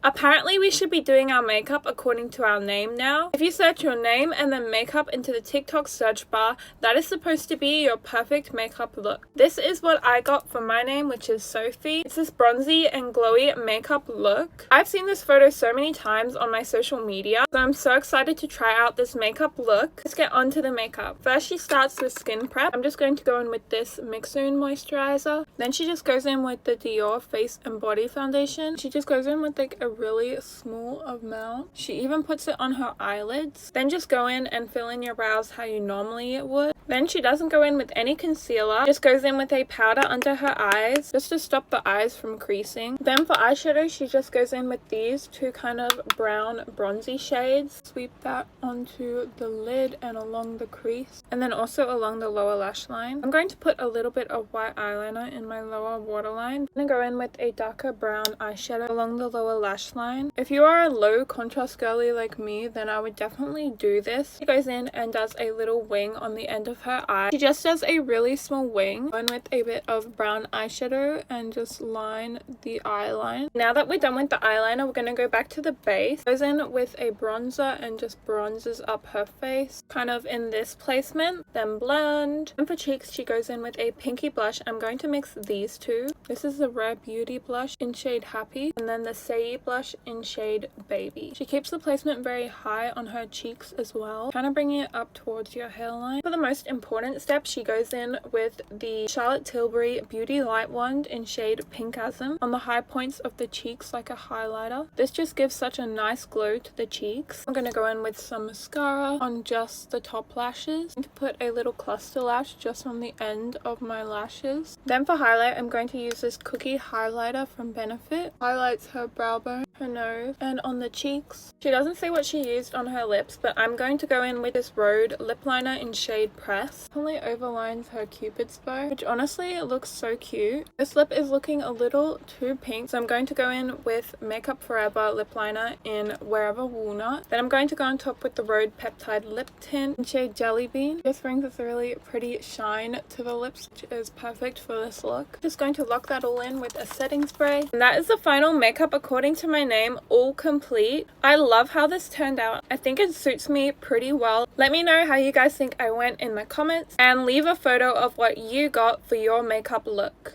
Apparently we should be doing our makeup according to our name now. If you search your name and then makeup into the TikTok search bar, that is supposed to be your perfect makeup look. This is what I got for my name, which is Sophie. It's this bronzy and glowy makeup look. I've seen this photo so many times on my social media, so I'm so excited to try out this makeup look. Let's get on to the makeup. First she starts with skin prep. I'm just going to go in with this Mixoon moisturizer. Then she just goes in with the Dior Face and Body Foundation. She just goes in with like a really small amount. She even puts it on her eyelids. Then just go in and fill in your brows how you normally would. Then she doesn't go in with any concealer, just goes in with a powder under her eyes just to stop the eyes from creasing. Then for eyeshadow she just goes in with these two kind of brown bronzy shades. Sweep that onto the lid and along the crease, and then also along the lower lash line. I'm going to put a little bit of white eyeliner in my lower waterline. I'm going to go in with a darker brown eyeshadow along the lower lash line. If you are a low contrast girly like me, then I would definitely do this. She goes in and does a little wing on the end of her eye. She just does a really small wing. Go in with a bit of brown eyeshadow and just line the eye line. Now that we're done with the eyeliner, we're going to go back to the base. Goes in with a bronzer and just bronzes up her face, kind of in this placement. Then blend. And for cheeks, she goes in with a pinky blush. I'm going to mix these two. This is the Rare Beauty blush in shade Happy, and then the Sayi blush in shade Baby. She keeps the placement very high on her cheeks as well, kind of bringing it up towards your hairline. For the most important step, she goes in with the Charlotte Tilbury Beauty Light Wand in shade Pinkasm on the high points of the cheeks like a highlighter. This just gives such a nice glow to the cheeks. I'm going to go in with some mascara on just the top lashes. I'm going to put a little cluster lash just on the end of my lashes. Then for highlight, I'm going to use this Cookie highlighter from Benefit. Highlights her brow bone, her nose, and on the cheeks. She doesn't say what she used on her lips, but I'm going to go in with this Rhode lip liner in shade Press. Definitely overlines her Cupid's bow, which honestly looks so cute. This lip is looking a little too pink, so I'm going to go in with Makeup Forever lip liner in Wherever Walnut. Then I'm going to go on top with the Rhode Peptide lip tint in shade Jelly Bean. This brings this really pretty shine to the lips, which is perfect for this look. Just going to lock that all in with a setting spray. And that is the final makeup according to my name, all complete. I love how this turned out. I think it suits me pretty well. Let me know how you guys think I went in the comments, and leave a photo of what you got for your makeup look.